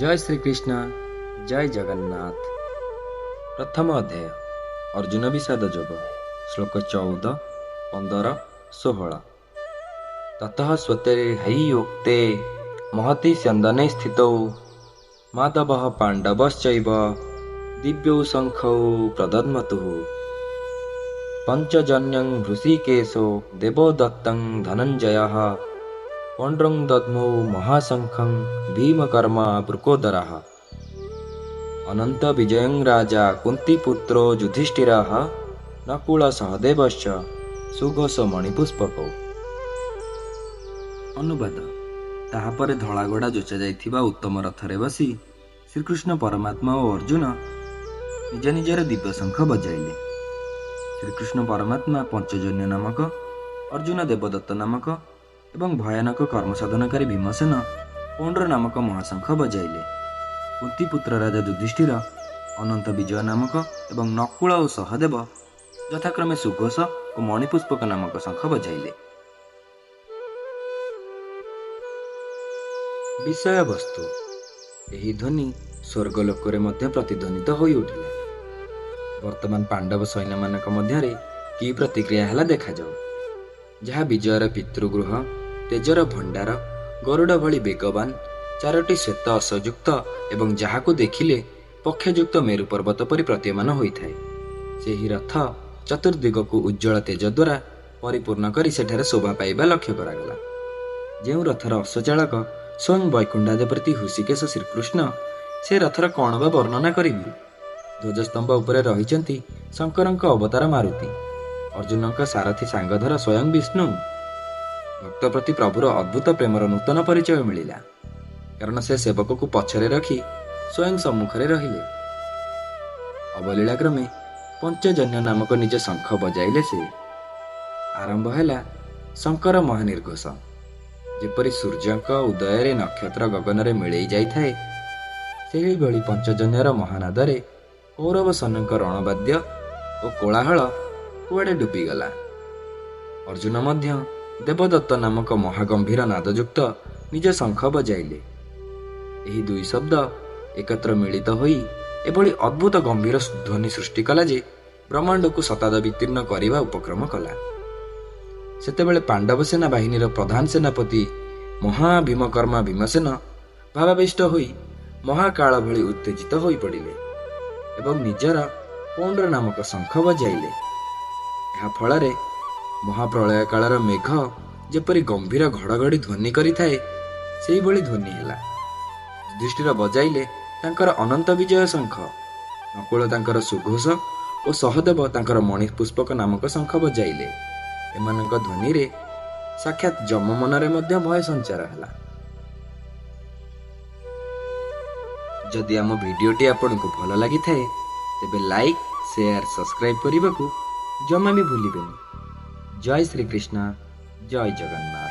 जय श्री कृष्ण जय जगन्नाथ। प्रथम अध्याय अर्जुन विषाद योग श्लोक 14, 15, 16। ततः स्वतेर्हैयोक्ते महति स्यन्दने स्थितौ माधवः पाण्डवश्चैव दिव्यौ शङ्खौ प्रदद्मतुः पञ्चजन्यं हृषीकेशो देवदत्तं धनञ्जयः पौण्ड्रं दद्मौ महाशङ्खं भीमकर्मा वृकोदरः अनंत विजयं राजा कुन्तीपुत्रो युधिष्ठिरः नकुलसहदेवश्च सुघोष मणिपुष्पकौ। अनुवाद। ताहापर धଳାगोड़ा जोचा जाइथिबा उत्तम रथरे बसी श्रीकृष्ण परमात्मा और अर्जुन निज निजर दिव्य शंख बजाइले। श्रीकृष्ण परमात्मा पंचजन्य नामक, अर्जुन देवदत्त नामक एवं भयानक कर्मसाधनकारी भीमसेन पौंड्र नामक महाशंख बजाइले। कुंतीपुत्र राजा युधिष्ठिर अनंत विजय नामक एवं नकुल और सहदेव यथाक्रमे सुघोष और मणिपुष्पक नामक शंख बजाइले। विषय वस्तु। यही ध्वनि स्वर्गलोकरे मध्य प्रतिध्वनित होई उठिला। वर्तमान पांडव सैन्य मानक मध्यरे की प्रतिक्रिया हैला देखा जाऊ। जहाँ विजयर पितृगृह, तेजर भंडार, गरुड़ भली वेगवान, चारोटी श्वेत असयुक्त एवं जहाकू देखिले पक्षयुक्त मेरु पर्वत परि प्रतीयमान होइथाए। ସେହି रथ चतुर्दिगକୁ उज्ज्वल तेज द्वारा परिपूर्ण करी सेठारे शोभा पाइबा लक्ष्य करागला। ଯେଉଁ ରଥର ଅଶ୍ୱଚାଳକ ସ୍ୱୟଂ ବୈକୁଣ୍ଠାଧିପତି ହୃଷିକେଶ ଶ୍ରୀକୃଷ୍ଣ, ସେ ରଥର କ'ଣ ବା ବର୍ଣ୍ଣନା କରିବି। ଧ୍ୱଜସ୍ତମ୍ଭ ଉପରେ ରହିଛନ୍ତି ଶଙ୍କରଙ୍କ ଅବତାର ମାରୁତି। ଅର୍ଜୁନଙ୍କ ସାରଥୀ ସାଙ୍ଗଧର ସ୍ୱୟଂ ବିଷ୍ଣୁ। ଭକ୍ତ ପ୍ରତି ପ୍ରଭୁର ଅଦ୍ଭୁତ ପ୍ରେମର ନୂତନ ପରିଚୟ ମିଳିଲା, କାରଣ ସେ ସେବକକୁ ପଛରେ ରଖି ସ୍ୱୟଂ ସମ୍ମୁଖରେ ରହିଲେ। ଅବଲୀଳା କ୍ରମେ ପଞ୍ଚଜନ୍ୟ ନାମକ ନିଜ ଶଙ୍ଖ ବଜାଇଲେ। ସେ ଆରମ୍ଭ ହେଲା ଶଙ୍କର ମହାନିର୍ଘୋଷ। ଯେପରି ସୂର୍ଯ୍ୟଙ୍କ ଉଦୟରେ ନକ୍ଷତ୍ର ଗଗନରେ ମିଳେଇ ଯାଇଥାଏ, ସେହିଭଳି ପଞ୍ଚଜନ୍ୟର ମହାନାଦରେ କୌରବ ସୈନ୍ୟଙ୍କ ରଣବାଦ୍ୟ ଓ କୋଳାହଳ କୁଆଡ଼େ ଡୁବିଗଲା। ଅର୍ଜୁନ ମଧ୍ୟ ଦେବଦତ୍ତ ନାମକ ମହାଗମ୍ଭୀର ନାଦଯୁକ୍ତ ନିଜ ଶଙ୍ଖ ବଜାଇଲେ। ଏହି ଦୁଇ ଶବ୍ଦ ଏକତ୍ର ମିଳିତ ହୋଇ ଏଭଳି ଅଦ୍ଭୁତ ଗମ୍ଭୀର ଧ୍ୱନି ସୃଷ୍ଟି କଲା ଯେ ବ୍ରହ୍ମାଣ୍ଡକୁ ଶତାବ୍ଦ ବିତୀର୍ଣ୍ଣ କରିବା ଉପକ୍ରମ କଲା। ସେତେବେଳେ ପାଣ୍ଡବ ସେନା ବାହିନୀର ପ୍ରଧାନ ସେନାପତି ମହାଭୀମକର୍ମା ଭୀମସେନ ଭାବାବିଷ୍ଟ ହୋଇ ମହାକାଳ ଭଳି ଉତ୍ତେଜିତ ହୋଇପଡ଼ିଲେ ଏବଂ ନିଜର ପୌଣ୍ଡ୍ର ନାମକ ଶଙ୍ଖ ବଜାଇଲେ। ଏହା ଫଳରେ ମହାପ୍ରଳୟ କାଳର ମେଘ ଯେପରି ଗମ୍ଭୀର ଘଡ଼ଘଡ଼ି ଧ୍ୱନି କରିଥାଏ, ସେହିଭଳି ଧ୍ୱନି ହେଲା। ଯୁଧିଷ୍ଠିର ବଜାଇଲେ ତାଙ୍କର ଅନନ୍ତ ବିଜୟ ଶଙ୍ଖ, ନକୁଳ ତାଙ୍କର ସୁଘୋଷ ଓ ସହଦେବ ତାଙ୍କର ମଣିପୁଷ୍ପକ ନାମକ ଶଙ୍ଖ ବଜାଇଲେ। ଏମାନଙ୍କ ଧ୍ୱନିରେ ସାକ୍ଷାତ ଯମ ମନରେ ମଧ୍ୟ ଭୟ ସଞ୍ଚାର ହେଲା। ଯଦି ଆମ ଭିଡ଼ିଓଟି ଆପଣଙ୍କୁ ଭଲ ଲାଗିଥାଏ, ତେବେ ଲାଇକ୍, ସେୟାର, ସବସ୍କ୍ରାଇବ୍ କରିବାକୁ ଜମା ବି ଭୁଲିବେନି। ଜୟ ଶ୍ରୀକୃଷ୍ଣ ଜୟ ଜଗନ୍ନାଥ।